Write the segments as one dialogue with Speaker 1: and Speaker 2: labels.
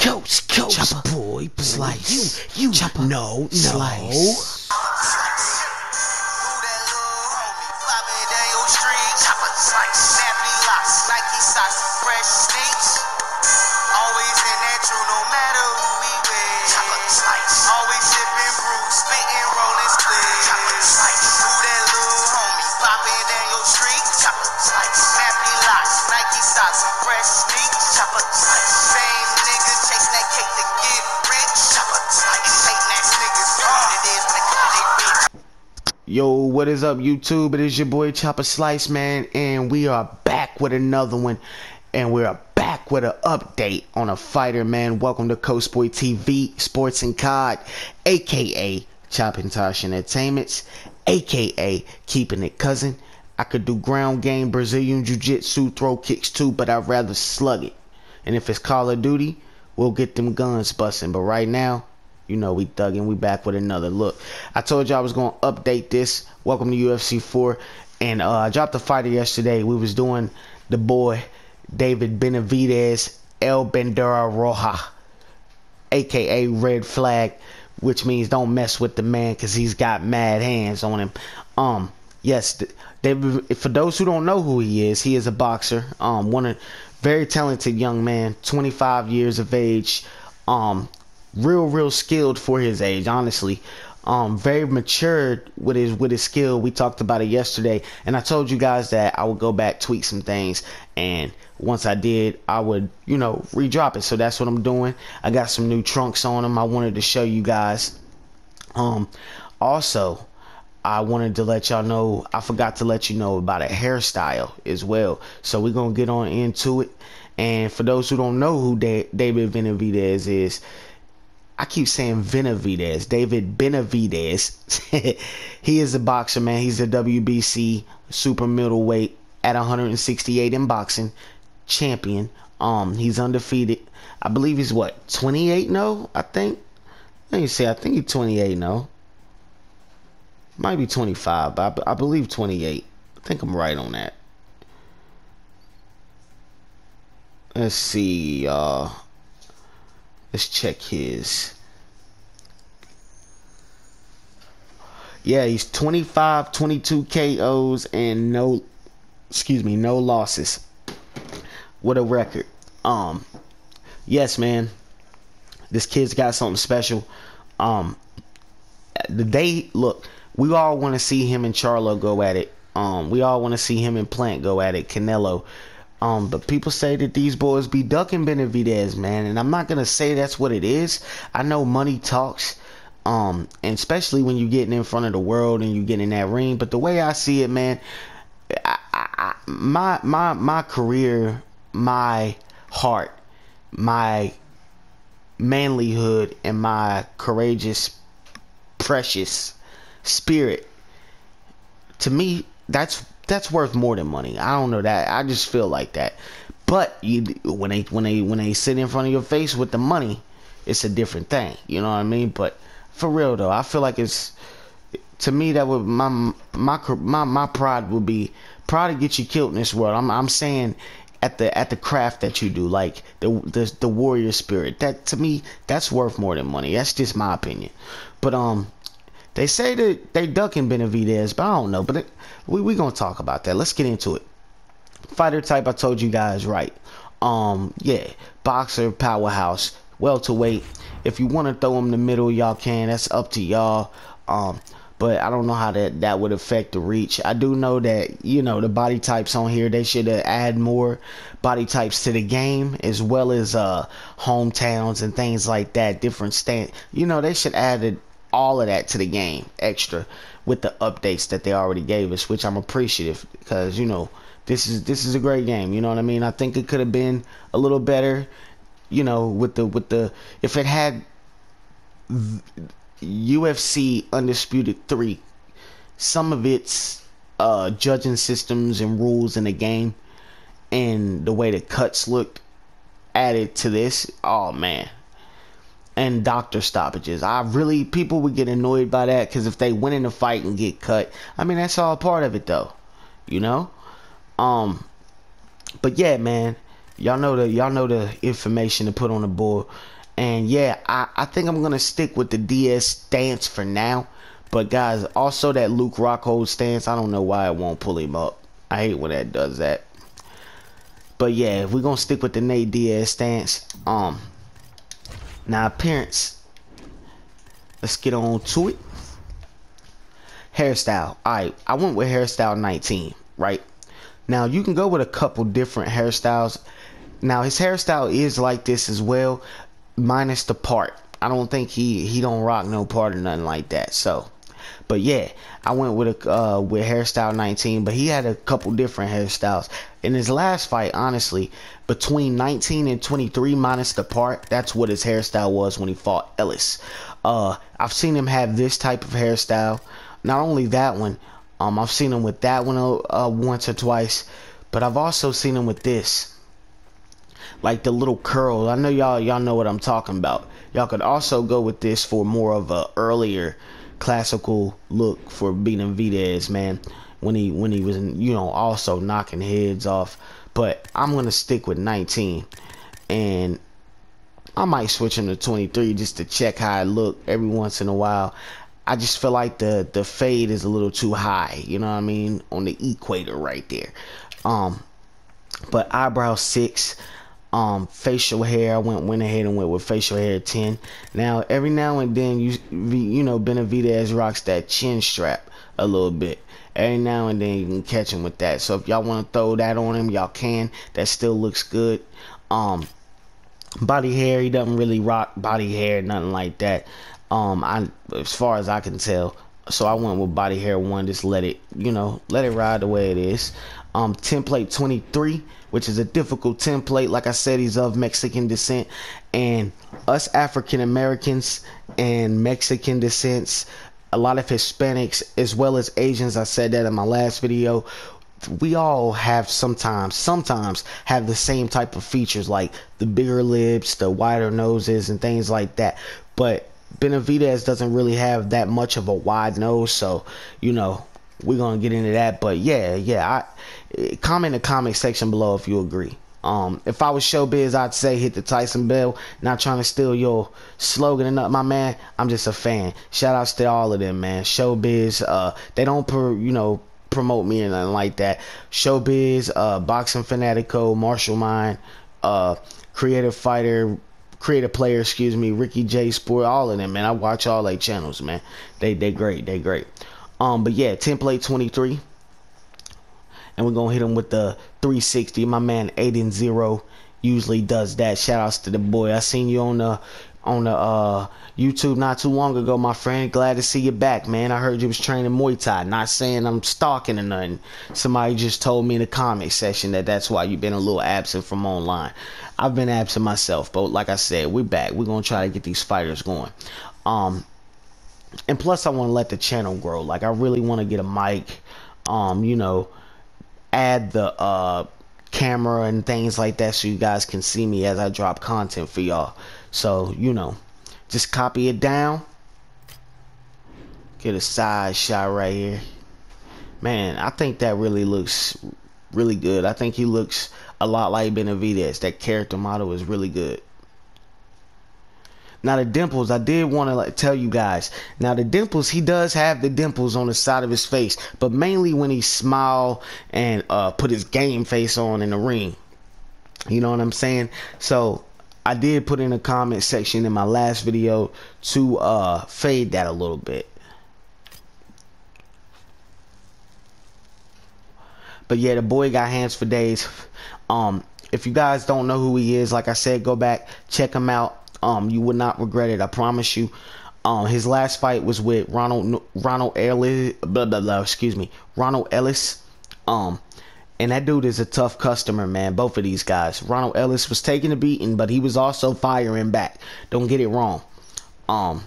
Speaker 1: Chopper boy, slice. You chopper. No, slice.
Speaker 2: Always in that true, no matter who we with. Chocolate slice. Always sipping brew, spitting, rolling split. Chocolate slice. Who that little homie, popping down your street. Chocolate slice. Snappy locks, Nike socks, and fresh sneaks. Chocolate slice. Same niggas chasing that cake to get rich. Chocolate slice. Hating ass niggas, what it is when they call they bitch.
Speaker 1: Yo, what is up, YouTube? It is your boy Chopper Slice, man, and we are back with another one. And we're back with an update on a fighter, man. Welcome to Coast Boy TV, Sports and COD, aka Chopping Tosh Entertainments, aka Keeping It Cousin. I could do ground game, Brazilian Jiu-Jitsu, throw kicks too, but I'd rather slug it. And if it's Call of Duty, we'll get them guns busting. But right now, you know we thugging. We back with another look. I told you I was going to update this. Welcome to UFC 4. And I dropped a fighter yesterday. We was doing the boy David Benavidez, El Bendera Roja, aka Red Flag, which means don't mess with the man because he's got mad hands on him. Yes, David, for those who don't know who he is a boxer. Very talented young man, 25 years of age. Real skilled for his age, honestly. Very matured with his skill. We talked about it yesterday, and I told you guys that I would go back, tweak some things, and once I did, I would, redrop it. So that's what I'm doing. I got some new trunks on them. I wanted to show you guys. Also, I wanted to let y'all know, I forgot to let you know about a hairstyle as well. So we're gonna get on into it. And for those who don't know who David Benavidez is, I keep saying Benavidez. David Benavidez. He is a boxer, man. He's a WBC super middleweight at 168 in boxing champion. He's undefeated. I believe he's what, 28 no? I think. Let me see. I think he's 28 no. Might be 25, but I believe 28. I think I'm right on that. Let's see. Let's check his. Yeah, he's 25, 22 KOs and no losses. What a record. Yes, man. This kid's got something special. Look, we all want to see him and Charlo go at it. We all want to see him and Plant go at it, Canelo. But people say that these boys be ducking Benavidez, man, and I'm not gonna say that's what it is. I know money talks, and especially when you getting in front of the world and you get in that ring. But the way I see it, man, my career, my heart, my manlyhood, and my courageous, precious spirit, to me, that's worth more than money. I don't know that. I just feel like that. But when they sit in front of your face with the money, it's a different thing. You know what I mean? But for real though, I feel like it's, to me, that would my pride would be proud to get you killed in this world. I'm saying at the craft that you do, like the warrior spirit. That, to me, that's worth more than money. That's just my opinion. But they say that they ducking Benavidez, but I don't know. But we gonna talk about that. Let's get into it. Fighter type, I told you guys right. Yeah, boxer, powerhouse, welterweight. If you want to throw him in the middle, y'all can. That's up to y'all. But I don't know how that would affect the reach. I do know that, the body types on here, they should add more body types to the game, as well as hometowns and things like that. Different stand. They should add all of that to the game extra with the updates that they already gave us, which I'm appreciative, because this is a great game. You know what I mean? I think it could have been a little better, with the if it had UFC Undisputed 3, some of its judging systems and rules in the game and the way the cuts looked added to this. Oh man. And doctor stoppages. People would get annoyed by that, because if they win in a fight and get cut, I mean, that's all part of it though, But yeah, man, y'all know the information to put on the board. And yeah, I think I'm gonna stick with the Diaz stance for now. But guys, also that Luke Rockhold stance, I don't know why it won't pull him up. I hate when that does that. But yeah, we're gonna stick with the Nate Diaz stance. Now appearance. Let's get on to it. Hairstyle. Alright, I went with hairstyle 19, right? Now you can go with a couple different hairstyles. Now his hairstyle is like this as well, minus the part. I don't think he don't rock no part or nothing like that. So, but yeah, I went with hairstyle 19, but he had a couple different hairstyles. In his last fight, honestly, between 19 and 23 minus the part, that's what his hairstyle was when he fought Ellis. I've seen him have this type of hairstyle. Not only that one, I've seen him with that one once or twice, but I've also seen him with this, like the little curl. I know y'all know what I'm talking about. Y'all could also go with this for more of a earlier classical look for Benavidez, man, when he was, you know, also knocking heads off. But I'm gonna stick with 19, and I might switch him to 23 just to check how I look every once in a while. I just feel like the fade is a little too high, you know what I mean, on the equator right there. But eyebrow 6. Facial hair, I went ahead and went with facial hair 10. Now every now and then you know Benavidez rocks that chin strap a little bit. Every now and then you can catch him with that. So if y'all want to throw that on him, y'all can. That still looks good. Body hair, he doesn't really rock body hair, nothing like that. As far as I can tell. So I went with body hair 1, just let it ride the way it is. Template 23, which is a difficult template. Like I said, he's of Mexican descent, and us African Americans and Mexican descents, a lot of Hispanics as well as Asians, I said that in my last video, we all have sometimes have the same type of features, like the bigger lips, the wider noses, and things like that. But Benavidez doesn't really have that much of a wide nose, so you know we're gonna get into that. But yeah, comment in the comment section below if you agree. If I was Showbiz, I'd say hit the Tyson bell. Not trying to steal your slogan or nothing, my man. I'm just a fan. Shout outs to all of them, man. Showbiz, they don't promote me or nothing like that. Showbiz, Boxing Fanatico, Martial Mind, Creative Player, excuse me, Ricky J Sport, all of them, man. I watch all their channels, man. They great. But yeah, template 23. And we're gonna hit him with the 360. My man Aiden Zero usually does that. Shout outs to the boy. I seen you on the YouTube not too long ago, my friend. Glad to see you back, man. I heard you was training Muay Thai. Not saying I'm stalking or nothing. Somebody just told me in the comment section that that's why you've been a little absent from online. I've been absent myself, but like I said, we're back. We're gonna try to get these fighters going. And plus I want to let the channel grow. Like I really want to get a mic, add the camera and things like that so you guys can see me as I drop content for y'all. So just copy it down, get a side shot right here. Man, I think that really looks really good. I think he looks a lot like Benavidez. That character model is really good. Now the dimples, I did want to tell you guys. Now the dimples, he does have the dimples on the side of his face, but mainly when he smile and put his game face on in the ring. You know what I'm saying? So I did put in a comment section in my last video to fade that a little bit. But yeah, the boy got hands for days. If you guys don't know who he is, like I said, go back, check him out. You would not regret it, I promise you. His last fight was with Ronald Ellis, Ronald Ellis. And that dude is a tough customer, man. Both of these guys. Ronald Ellis was taking a beating, but he was also firing back. Don't get it wrong. But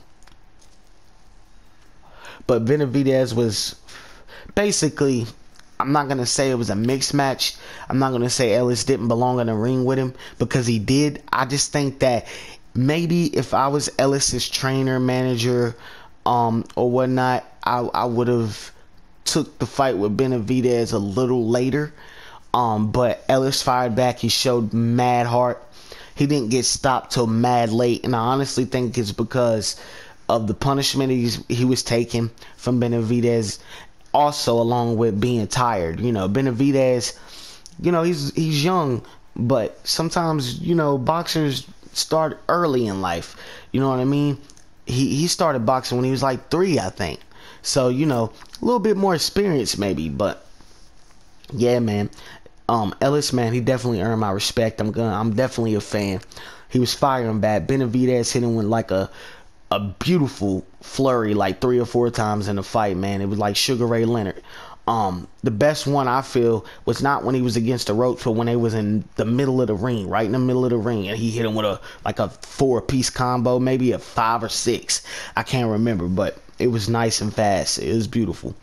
Speaker 1: Benavidez was basically, I'm not going to say it was a mixed match. I'm not going to say Ellis didn't belong in the ring with him, because he did. I just think that maybe if I was Ellis's trainer, manager, or whatnot, I would have took the fight with Benavidez a little later. But Ellis fired back. He showed mad heart. He didn't get stopped till mad late, and I honestly think it's because of the punishment he was taking from Benavidez, also along with being tired. You know, Benavidez, you know, he's young, but sometimes, you know, boxers start early in life. You know what I mean? He started boxing when he was like 3, I think. So, you know, a little bit more experience maybe, but yeah, man. Ellis, man, he definitely earned my respect. I'm definitely a fan. He was firing back. Benavidez hit him with like a beautiful flurry, like 3 or 4 times in the fight, man. It was like Sugar Ray Leonard. The best one I feel was not when he was against the ropes, but when they was in the middle of the ring, right in the middle of the ring, and he hit him with a 4-piece combo, maybe a 5 or 6. I can't remember, but it was nice and fast. It was beautiful.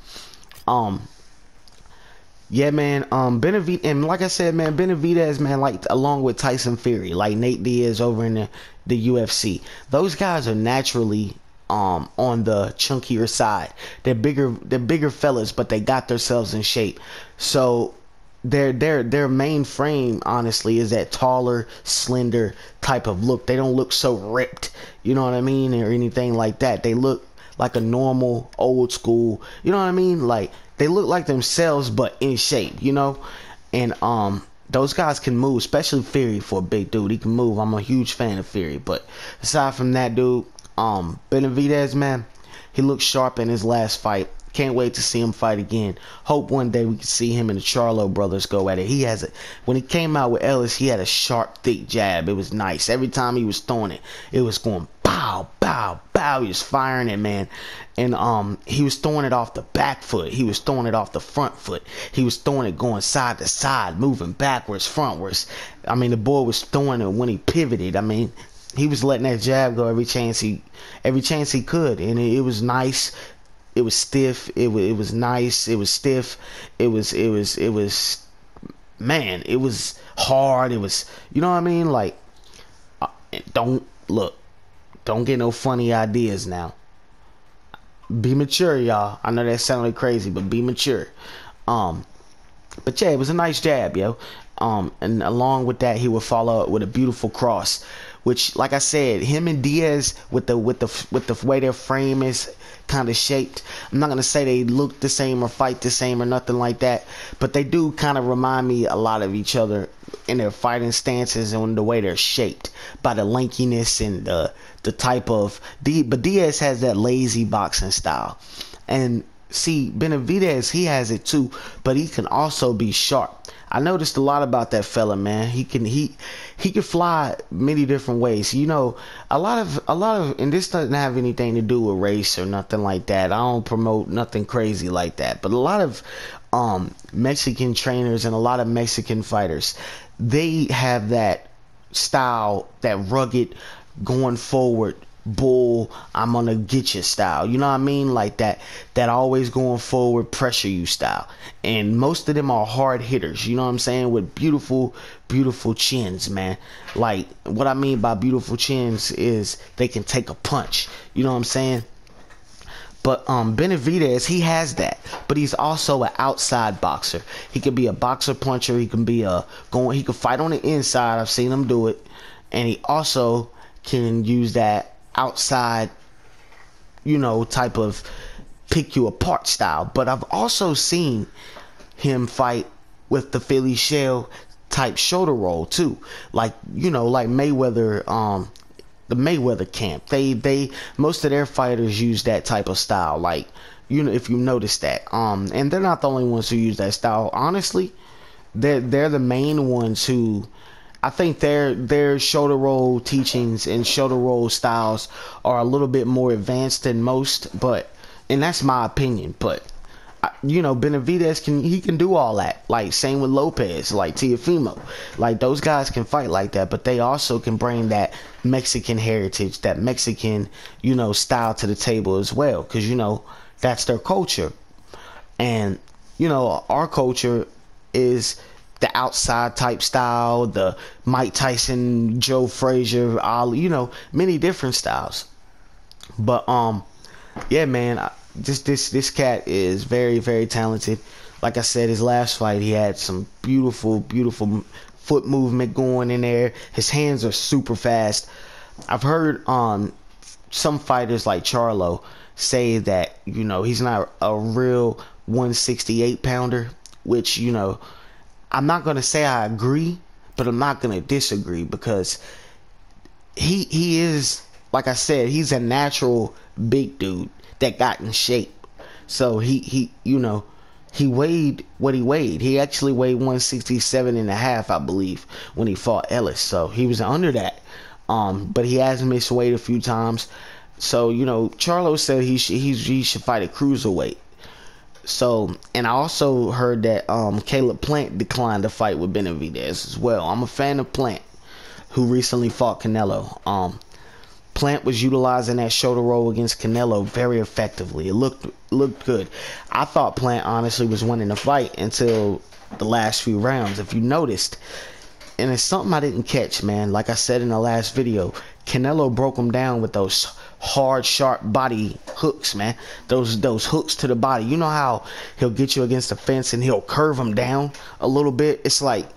Speaker 1: Yeah, man. Benavidez, and like I said, man, Benavidez, man, like along with Tyson Fury, like Nate Diaz over in the UFC, those guys are naturally on the chunkier side. They're bigger fellas, but they got themselves in shape. So their main frame, honestly, is that taller, slender type of look. They don't look so ripped, you know what I mean, or anything like that. They look like a normal old school, you know what I mean? Like they look like themselves, but in shape, you know. And those guys can move, especially Fury for a big dude. He can move. I'm a huge fan of Fury. But aside from that, dude, Benavidez, man, he looked sharp in his last fight. Can't wait to see him fight again. Hope one day we can see him and the Charlo brothers go at it. When he came out with Ellis, he had a sharp, thick jab. It was nice. Every time he was throwing it, it was going bow, bow, bow. He was firing it, man. And he was throwing it off the back foot. He was throwing it off the front foot. He was throwing it going side to side, moving backwards, frontwards. I mean, the boy was throwing it when he pivoted. I mean, he was letting that jab go every chance he could, and it was nice. It was stiff. It was nice. It was stiff. It was man. It was hard. It was, you know what I mean? Like, don't get no funny ideas now. Be mature, y'all. I know that sounded crazy, but be mature. But yeah, it was a nice jab, yo. And along with that, he would follow up with a beautiful cross, which, like I said, him and Diaz with the way their frame is kind of shaped. I'm not gonna say they look the same or fight the same or nothing like that, but they do kind of remind me a lot of each other in their fighting stances and the way they're shaped by the lankiness and the type of but Diaz has that lazy boxing style, and see, Benavidez, he has it too, but he can also be sharp. I noticed a lot about that fella, man. He can fly many different ways. You know, a lot of, and this doesn't have anything to do with race or nothing like that. I don't promote nothing crazy like that. But a lot of Mexican trainers and a lot of Mexican fighters, they have that style, that rugged, going forward, bull, I'm gonna get you style, you know what I mean? Like that always going forward, pressure you style. And most of them are hard hitters, you know what I'm saying, with beautiful chins, man. Like, what I mean by beautiful chins is they can take a punch, you know what I'm saying? But Benavidez, he has that, but he's also an outside boxer. He could be a boxer puncher. He can be he could fight on the inside. I've seen him do it, and he also can use that outside, you know, type of pick you apart style. But I've also seen him fight with the Philly shell type shoulder roll too, like, you know, like Mayweather, the Mayweather camp. They most of their fighters use that type of style, like, you know, if you notice that. And they're not the only ones who use that style. Honestly, they're the main ones who, I think their shoulder roll teachings and shoulder roll styles are a little bit more advanced than most, and that's my opinion. But you know, Benavidez can do all that. Like, same with Lopez, like Teofimo, like those guys can fight like that, but they also can bring that Mexican heritage, that Mexican, you know, style to the table as well, because, you know, that's their culture. And, you know, our culture is the outside type style, the Mike Tyson, Joe Frazier, Ali, you know, many different styles. But yeah, man, this cat is very, very talented. Like I said, his last fight, he had some beautiful foot movement going in there. His hands are super fast. I've heard some fighters like Charlo say that, you know, he's not a real 168 pounder, which, you know, I'm not going to say I agree, but I'm not going to disagree, because he is, like I said, he's a natural big dude that got in shape. So he you know, he weighed what he weighed. He actually weighed 167 and a half, I believe, when he fought Ellis. So he was under that. But he has missed weight a few times. So, you know, Charlo said he should fight a cruiserweight. So, and I also heard that Caleb Plant declined to fight with Benavidez as well. I'm a fan of Plant, who recently fought Canelo. Plant was utilizing that shoulder roll against Canelo very effectively. It looked good. I thought Plant honestly was winning the fight until the last few rounds, if you noticed. And it's something I didn't catch, man. Like I said in the last video, Canelo broke him down with those hard, sharp body hooks, man. Those hooks to the body. You know how he'll get you against the fence and he'll curve him down a little bit? It's like,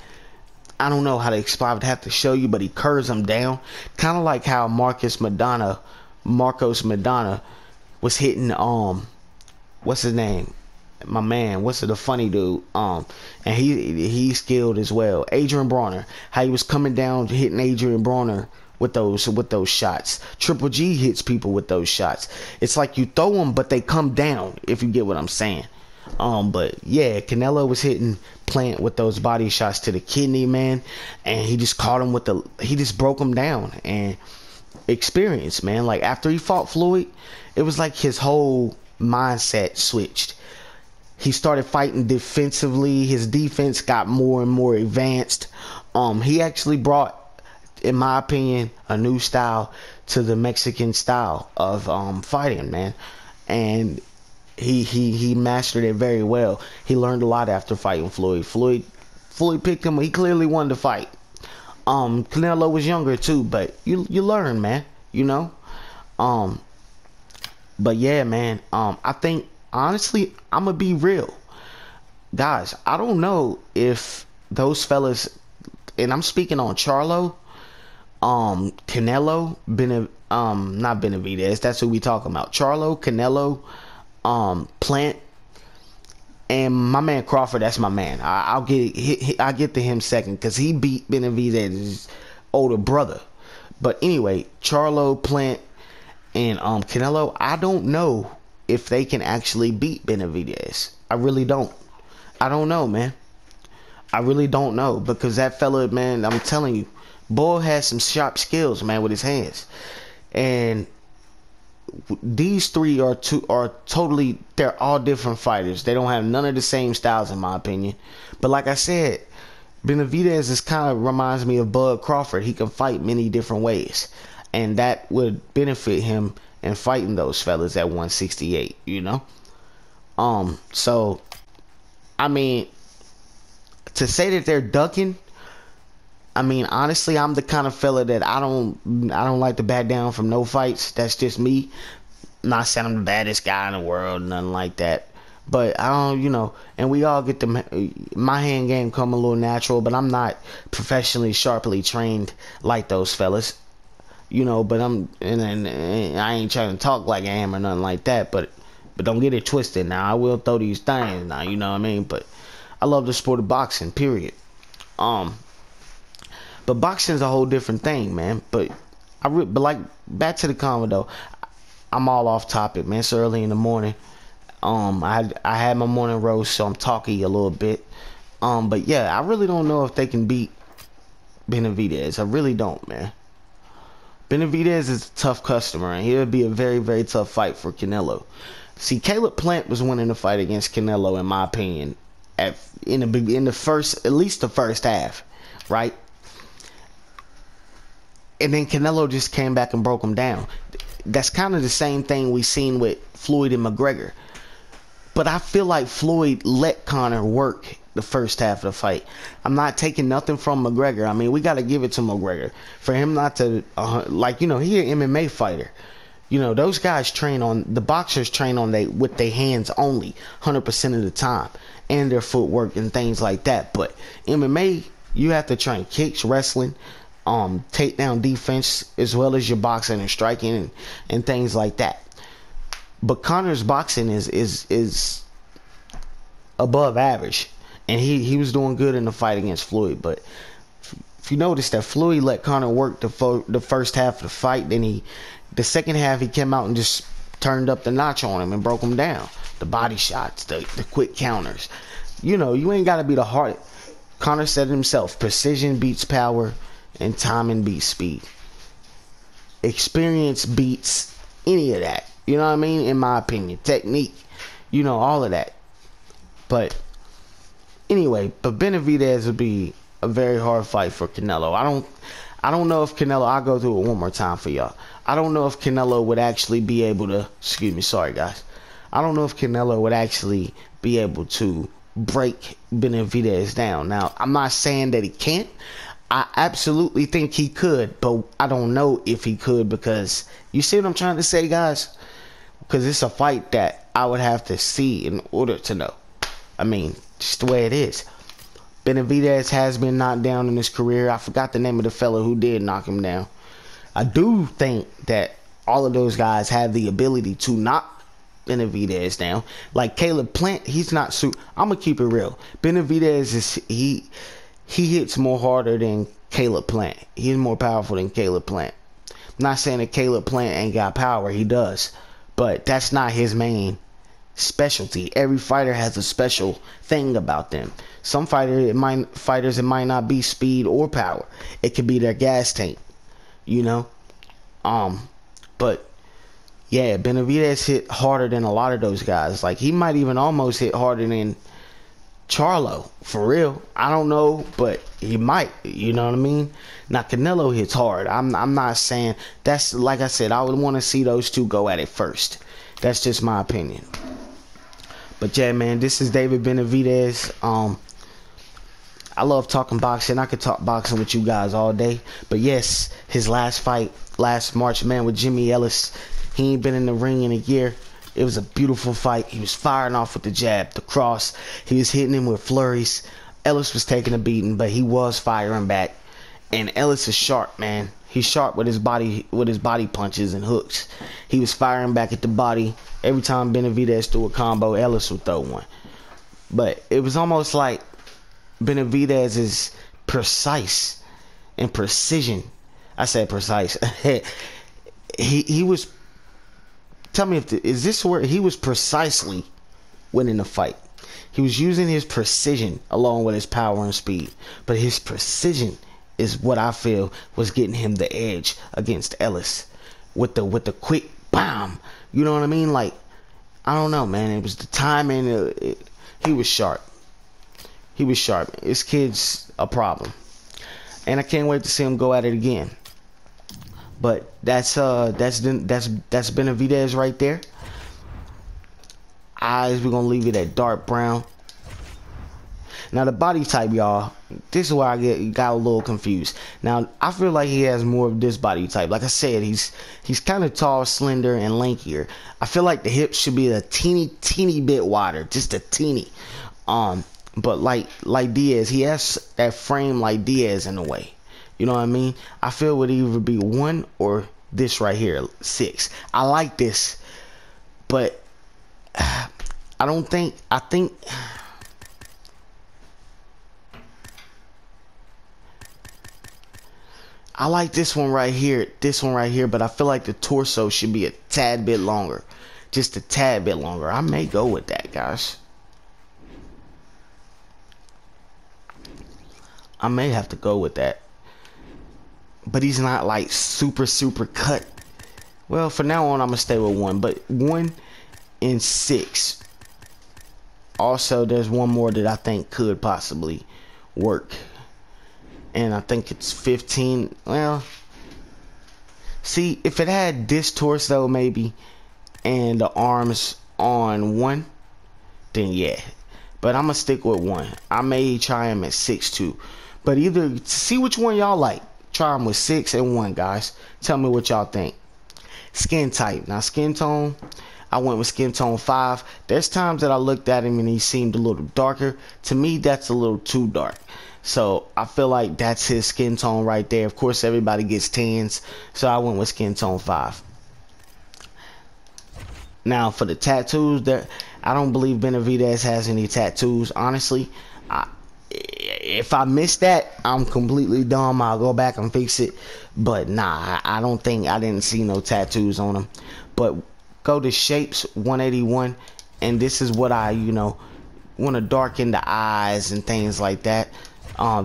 Speaker 1: I don't know how to explain. I would have to show you, but he curves him down. Kind of like how Marcos Madonna was hitting, what's his name? My man, the funny dude? And he's skilled as well. Adrian Brawner, how he was coming down hitting Adrian Brawner with those shots. Triple G hits people with those shots. It's like you throw them, but they come down, if you get what I'm saying. But yeah, Canelo was hitting Plant with those body shots to the kidney, man, and he just caught him he just broke him down. And experience, man. Like after he fought Floyd, it was like his whole mindset switched. He started fighting defensively. His defense got more and more advanced. He actually brought, in my opinion, a new style to the Mexican style of fighting, man. And he mastered it very well. He learned a lot after fighting Floyd. Floyd picked him. He clearly wanted to fight. Canelo was younger too, but you learn, man. You know. But yeah, man. I think honestly, I'm gonna be real, guys. I don't know if those fellas, and I'm speaking on Charlo, Canelo, not Benavidez. That's who we talking about. Charlo, Canelo, Plant, and my man Crawford. That's my man. I'll get to him second, because he beat Benavidez's older brother. But anyway, Charlo, Plant, and Canelo, I don't know if they can actually beat Benavidez. I really don't. I don't know, man. I really don't know, because that fella, man, I'm telling you, boy has some sharp skills, man, with his hands. And these three are totally, they're all different fighters. They don't have none of the same styles, in my opinion. But like I said, Benavidez is kind of reminds me of Bud Crawford. He can fight many different ways, and that would benefit him in fighting those fellas at 168, you know. So I mean, to say that they're ducking, I mean, honestly, I'm the kind of fella that I don't like to back down from no fights. That's just me. I'm not saying I'm the baddest guy in the world, nothing like that. But I don't, you know, and we all get my hand game come a little natural, but I'm not professionally, sharply trained like those fellas, you know. But and I ain't trying to talk like I am or nothing like that. But don't get it twisted. Now I will throw these things now, you know what I mean. But I love the sport of boxing, period. But boxing's a whole different thing, man. But like, back to the convo though. I'm all off topic, man. It's early in the morning. I had my morning roast, so I'm talking a little bit. But yeah, I really don't know if they can beat Benavidez. I really don't, man. Benavidez is a tough customer, and he'll be a very, very tough fight for Canelo. See, Caleb Plant was winning the fight against Canelo, in my opinion, in the first, at least the first half, right? And then Canelo just came back and broke him down. That's kind of the same thing we seen with Floyd and McGregor. But I feel like Floyd let Conor work the first half of the fight. I'm not taking nothing from McGregor. I mean, we got to give it to McGregor. For him not to, like, you know, he an MMA fighter. You know, those guys train on, the boxers train on with their hands only 100% of the time, and their footwork and things like that. But MMA, you have to train kicks, wrestling, takedown defense, as well as your boxing and striking and things like that. But Conor's boxing is above average, and he was doing good in the fight against Floyd. But if you notice that Floyd let Conor work the first half of the fight, then the second half he came out and just turned up the notch on him and broke him down. The body shots, the quick counters. You know, you ain't got to be the hard. Conor said it himself, precision beats power and timing beats speed. Experience beats any of that. You know what I mean? In my opinion. Technique. You know, all of that. But anyway, but Benavidez would be a very hard fight for Canelo. I don't know if Canelo, I'll go through it one more time for y'all. I don't know if Canelo would actually be able to, excuse me, sorry guys. I don't know if Canelo would actually be able to break Benavidez down. Now, I'm not saying that he can't. I absolutely think he could, but I don't know if he could, because you see what I'm trying to say, guys? Because it's a fight that I would have to see in order to know. I mean, just the way it is. Benavidez has been knocked down in his career. I forgot the name of the fella who did knock him down. I do think that all of those guys have the ability to knock Benavidez down. Like Caleb Plant, he's not I'm gonna keep it real. Benavidez he hits more harder than Caleb Plant. He's more powerful than Caleb Plant. I'm not saying that Caleb Plant ain't got power. He does, but that's not his main specialty. Every fighter has a special thing about them. Some fighters, it might not be speed or power. It could be their gas tank, you know. But yeah, Benavidez hit harder than a lot of those guys. Like, he might even almost hit harder than Charlo, for real. I don't know, but he might. You know what I mean? Now, Canelo hits hard. I'm not saying that's, like I said, I would want to see those two go at it first. That's just my opinion. But yeah, man, this is David Benavidez. I love talking boxing. I could talk boxing with you guys all day. But yes, his last fight, last March, man, with Jimmy Ellis. He ain't been in the ring in a year. It was a beautiful fight. He was firing off with the jab, the cross. He was hitting him with flurries. Ellis was taking a beating, but he was firing back. And Ellis is sharp, man. He's sharp with his body punches and hooks. He was firing back at the body. Every time Benavidez threw a combo, Ellis would throw one. But it was almost like Benavidez is precise and precision. I said precise. he was. Tell me if is this where he was precisely winning the fight. He was using his precision along with his power and speed, but his precision is what I feel was getting him the edge against Ellis with the quick bam. You know what I mean? Like, I don't know, man. It was the timing. He was sharp. He was sharp. This kid's a problem, and I can't wait to see him go at it again. But that's Benavidez right there. Eyes, we're gonna leave it at dark brown. Now the body type, y'all, this is where I got a little confused. Now I feel like he has more of this body type. Like I said, he's kind of tall, slender, and lankier. I feel like the hips should be a teeny bit wider, just a teeny. But like Diaz, he has that frame like Diaz in a way. You know what I mean? I feel it would either be 1 or this right here, 6. I like this, but I think I like this one right here, but I feel like the torso should be a tad bit longer. Just a tad bit longer. I may go with that, guys. I may have to go with that. But he's not like super cut. Well, for now on, I'm going to stay with 1. But 1 and 6. Also, there's one more that I think could possibly work. And I think it's 15. Well, see, if it had this torso maybe and the arms on 1, then yeah. But I'm going to stick with 1. I may try him at 6 too. But either, see which one y'all like. Try them with 6 and 1, guys. Tell me what y'all think. skin type. Now skin tone, I went with skin tone 5. There's times that I looked at him and he seemed a little darker. To me, that's a little too dark. So I feel like that's his skin tone right there. Of course, everybody gets tans, so I went with skin tone 5. Now for the tattoos, there, I don't believe Benavidez has any tattoos. Honestly, if I missed that, I'm completely dumb. I'll go back and fix it. But nah, I don't think, I didn't see no tattoos on him. But go to shapes 181, and this is what I, want to darken the eyes and things like that.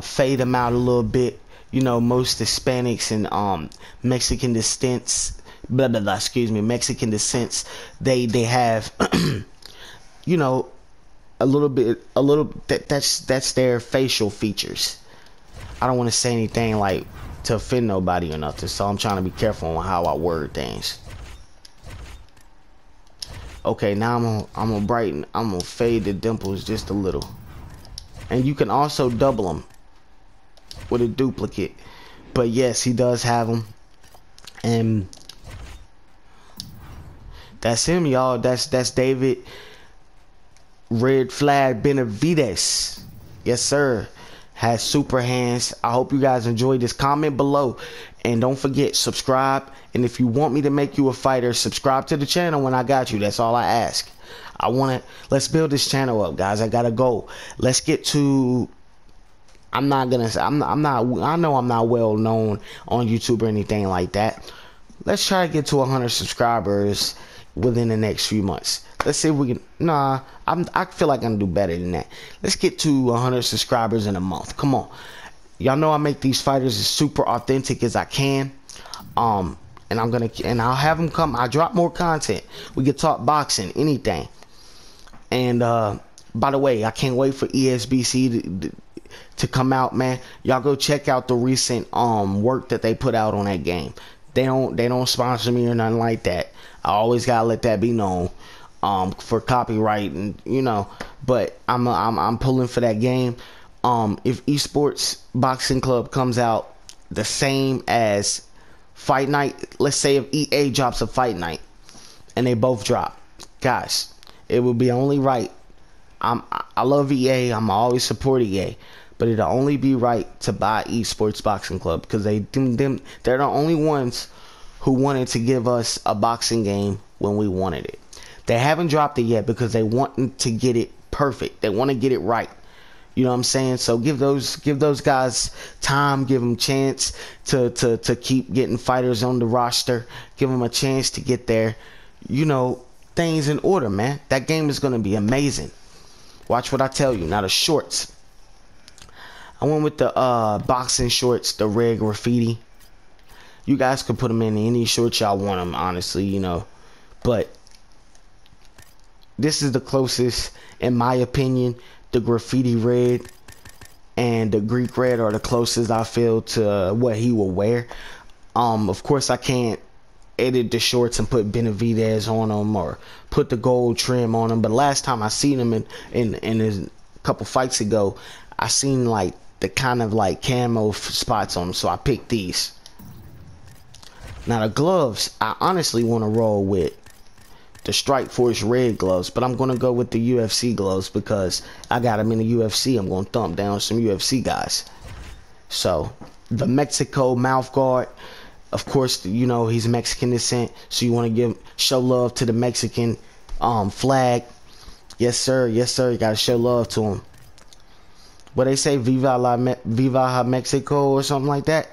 Speaker 1: Fade them out a little bit. Most Hispanics and Mexican descents, Mexican descents, they have a little that's their facial features. I don't want to say anything like to offend nobody or nothing, so I'm trying to be careful on how I word things. Okay, now I'm gonna brighten, I'm gonna fade the dimples just a little. And you can also double them with a duplicate. But yes, he does have them. And that's him, y'all. That's David Red Flag Benavidez. Yes, sir. Has super hands. I hope you guys enjoyed this. Comment below. And don't forget, subscribe. And if you want me to make you a fighter, subscribe to the channel when I got you. That's all I ask. Let's build this channel up, guys. I got a goal. Let's get to, I know I'm not well known on YouTube or anything like that. Let's try to get to 100 subscribers within the next few months. Let's see if we can. I feel like I'm gonna do better than that. Let's get to 100 subscribers in a month. Come on, y'all know I make these fighters as super authentic as I can. And I'll have them come. I drop more content. We can talk boxing, anything. And by the way, I can't wait for ESBC to come out, man. Y'all go check out the recent work that they put out on that game. They don't sponsor me or nothing like that. I always gotta let that be known for copyright, and but I'm pulling for that game. If Esports Boxing Club comes out the same as Fight Night, let's say if EA drops a Fight Night and they both drop, guys, it would be only right. I love EA. I'm always support EA, but it'll only be right to buy Esports Boxing Club because they're the only ones who wanted to give us a boxing game when we wanted it. They haven't dropped it yet because they want to get it perfect. They want to get it right. You know what I'm saying? So give those guys time, give them chance to keep getting fighters on the roster. Give them a chance to get their, things in order, man. That game is going to be amazing. Watch what I tell you. Now the shorts. I went with the boxing shorts, the red graffiti. You guys could put them in any shorts y'all want them, honestly, But this is the closest, in my opinion. The graffiti red and the Greek red are the closest I feel to what he will wear. Of course, I can't edit the shorts and put Benavidez on them or put the gold trim on them. But last time I seen him in his couple fights ago, I seen like the kind of like camo spots on them, so I picked these. Now the gloves, I honestly want to roll with the Strike Force red gloves, but I'm going to go with the UFC gloves because I got them in the UFC. I'm going to thump down some UFC guys. So the Mexico mouth guard, of course, he's Mexican descent, so you want to show love to the Mexican flag. Yes sir, you got to show love to him. What they say, Viva Mexico or something like that.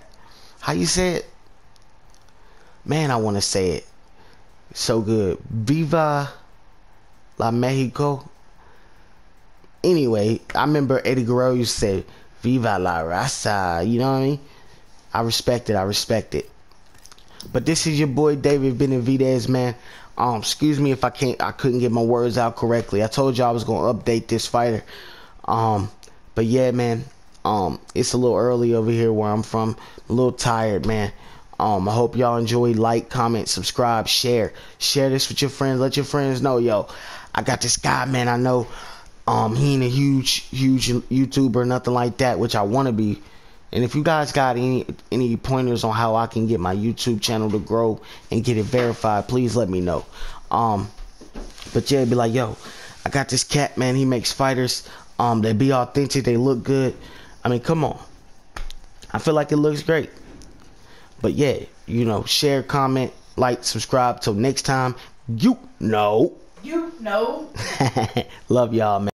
Speaker 1: How you say it? Man, I want to say it so good. Viva la Mexico. Anyway, I remember Eddie Guerrero used to say Viva la Raza. You know what I mean? I respect it. But this is your boy David Benavidez, man. Excuse me if I couldn't get my words out correctly. I told you I was gonna update this fighter. But yeah, man. It's a little early over here where I'm from. I'm a little tired, man. I hope y'all enjoy. Like, comment, subscribe, share this with your friends. Let your friends know, yo, I got this guy, man. I know he ain't a huge YouTuber, nothing like that, which I want to be, And if you guys got any pointers on how I can get my YouTube channel to grow and get it verified, please let me know. But yeah, be like, yo, I got this cat, man. He makes fighters. They be authentic. They look good. I mean, come on. I feel like it looks great. But yeah, you know, share, comment, like, subscribe. Till next time, you know.
Speaker 3: You know.
Speaker 1: Love y'all, man.